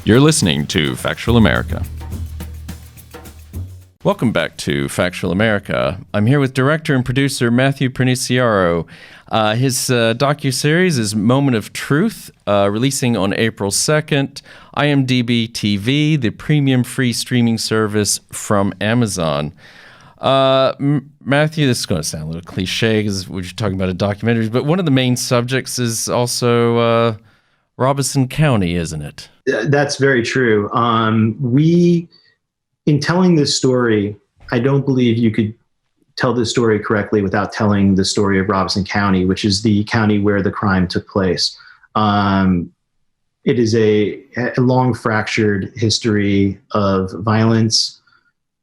You're listening to Factual America. Welcome back to Factual America. I'm here with director and producer Matthew Perniciaro. His docu-series is Moment of Truth, releasing on April 2nd. IMDb TV, the premium free streaming service from Amazon. Matthew, this is going to sound a little cliche because we're talking about a documentary, but one of the main subjects is also Robeson County, isn't it? That's very true. In telling this story, I don't believe you could tell this story correctly without telling the story of Robeson County, which is the county where the crime took place. It is a long fractured history of violence,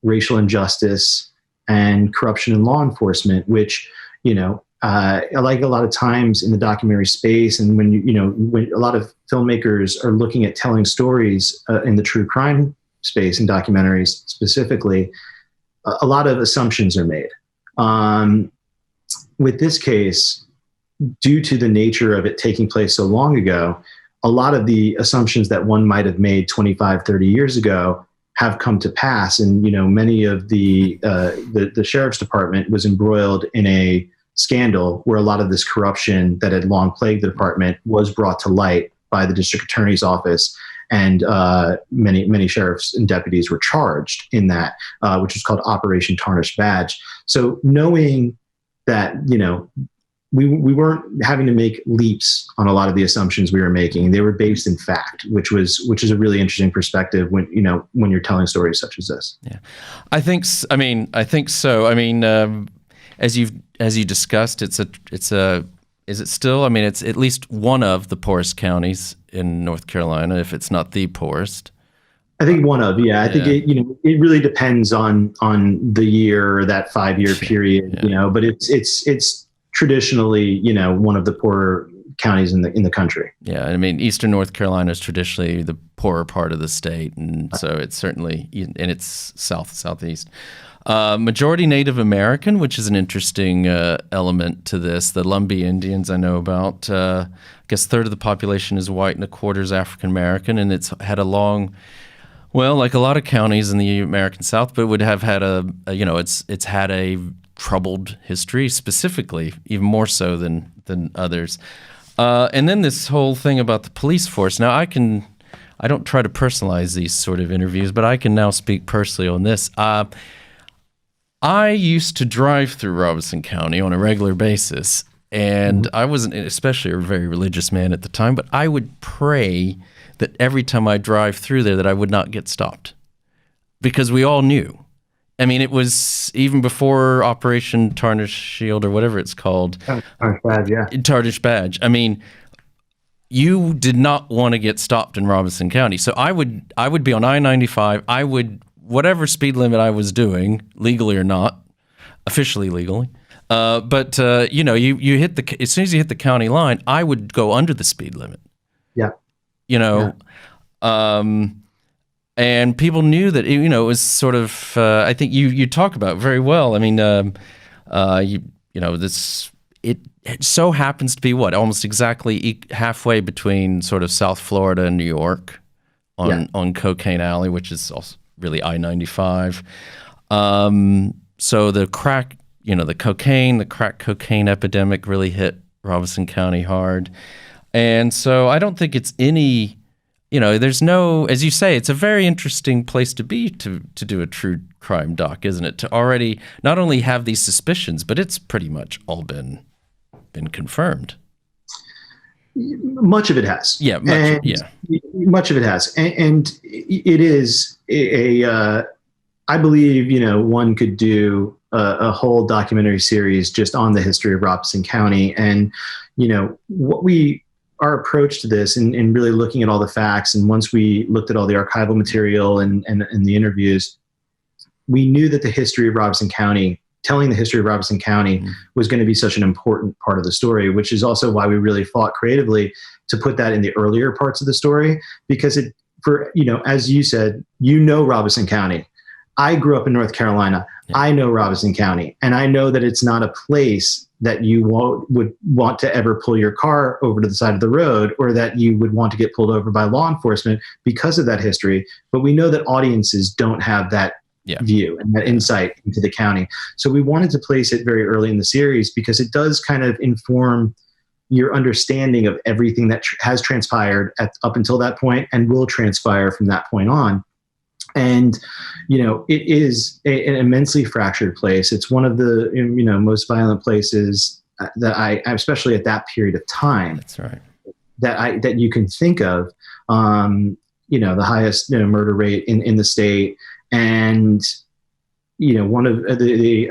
racial injustice, and corruption in law enforcement, which, like a lot of times in the documentary space, and when a lot of filmmakers are looking at telling stories in the true crime space and documentaries specifically, a lot of assumptions are made. With this case, due to the nature of it taking place so long ago, a lot of the assumptions that one might have made 25, 30 years ago have come to pass. And, many of the sheriff's department was embroiled in a scandal where a lot of this corruption that had long plagued the department was brought to light by the district attorney's office. And many sheriffs and deputies were charged in that, which was called Operation Tarnished Badge. So knowing that, we weren't having to make leaps on a lot of the assumptions we were making. They were based in fact, which is a really interesting perspective when you're telling stories such as this. Yeah, I think so. As you discussed, is it still? It's at least one of the poorest counties in North Carolina, if it's not the poorest. I think one of, yeah. I think it really depends on the year or that 5-year period, but it's traditionally, one of the poorer counties in the country. Yeah, Eastern North Carolina is traditionally the poorer part of the state, and so it's certainly, and it's southeast. Majority Native American, which is an interesting element to this. The Lumbee Indians I know about. I guess a third of the population is white and a quarter is African American, and it's had a long, like a lot of counties in the American South, but would have had it's had a troubled history, specifically, even more so than others. And then this whole thing about the police force. Now I don't try to personalize these sort of interviews, but I can now speak personally on this. I used to drive through Robeson County on a regular basis, and I wasn't especially a very religious man at the time, but I would pray that every time I drive through there that I would not get stopped, because we all knew. It was even before Operation Tarnished Shield or whatever it's called. Tarnished Badge, yeah. Tarnished Badge. You did not want to get stopped in Robeson County. So I would be on I-95. Whatever speed limit I was doing, legally or not, officially legally. But you hit as soon as you hit the county line, I would go under the speed limit. Yeah. And people knew that, it was sort of, I think you talk about very well. It so happens to be almost exactly halfway between sort of South Florida and New York on Cocaine Alley, which is also really I-95. So the crack, the crack cocaine epidemic really hit Robeson County hard. And so I don't think it's any, there's no, as you say, it's a very interesting place to be to do a true crime doc, isn't it? To already not only have these suspicions, but it's pretty much all been confirmed. Much of it has. Yeah, much of it has. And it is I believe, one could do a whole documentary series just on the history of Robeson County. And, our approach to this and really looking at all the facts. And once we looked at all the archival material and the interviews, we knew that the history of Robeson County, telling the history of Robeson County was going to be such an important part of the story, which is also why we really fought creatively to put that in the earlier parts of the story, because as you said, Robeson County. I grew up in North Carolina. I know Robeson County, and I know that it's not a place that you would want to ever pull your car over to the side of the road, or that you would want to get pulled over by law enforcement because of that history. But we know that audiences don't have that view and that insight into the county. So we wanted to place it very early in the series because it does kind of inform your understanding of everything that has transpired up until that point and will transpire from that point on. And, it is an immensely fractured place. It's one of the, most violent places that especially at that period of time. That's right. That you can think of, the highest murder rate in the state. And, one of the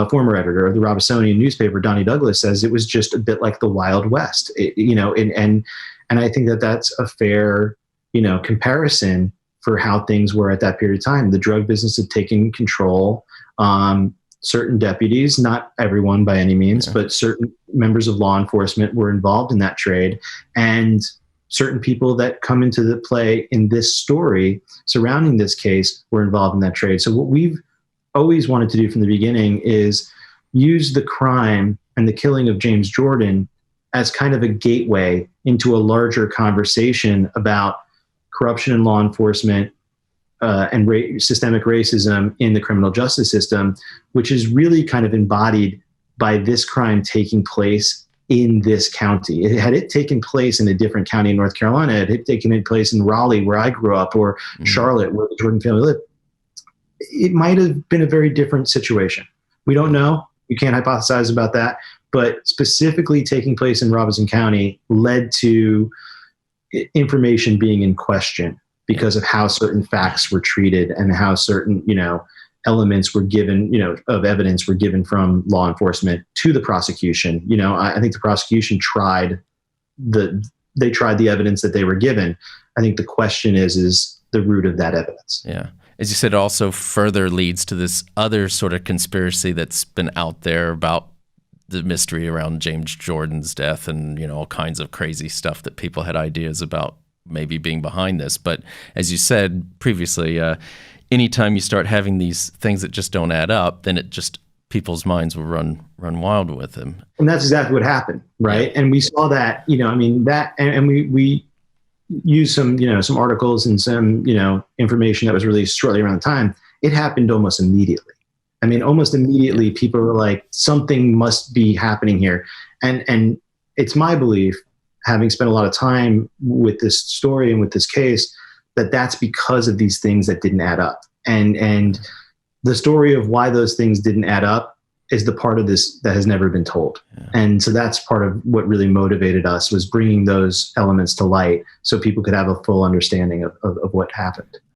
former editor of the Robesonian newspaper, Donnie Douglas, says it was just a bit like the Wild West, and I think that that's a fair, comparison for how things were at that period of time. The drug business had taken control. Certain deputies, not everyone by any means, but certain members of law enforcement were involved in that trade. And certain people that come into the play in this story surrounding this case were involved in that trade. So what we've always wanted to do from the beginning is use the crime and the killing of James Jordan as kind of a gateway into a larger conversation about corruption in law enforcement and systemic racism in the criminal justice system, which is really kind of embodied by this crime taking place in this county. Had it taken place in a different county in North Carolina, had it taken place in Raleigh, where I grew up, or Charlotte, where the Jordan family lived, it might have been a very different situation. We don't know. You can't hypothesize about that. But specifically taking place in Robeson County led to information being in question because of how certain facts were treated and how certain, elements were given, of evidence were given from law enforcement to the prosecution. I think the prosecution tried the evidence that they were given. I think the question is the root of that evidence. Yeah. As you said, it also further leads to this other sort of conspiracy that's been out there about the mystery around James Jordan's death and, all kinds of crazy stuff that people had ideas about maybe being behind this. But as you said previously, anytime you start having these things that just don't add up, then people's minds will run wild with them. And that's exactly what happened, right? Yeah. And we saw that, and we used some articles and some, information that was released shortly around the time. It happened almost immediately. Almost immediately, people were like, something must be happening here. And it's my belief, having spent a lot of time with this story and with this case, that that's because of these things that didn't add up. And the story of why those things didn't add up is the part of this that has never been told. Yeah. And so that's part of what really motivated us, was bringing those elements to light so people could have a full understanding of what happened.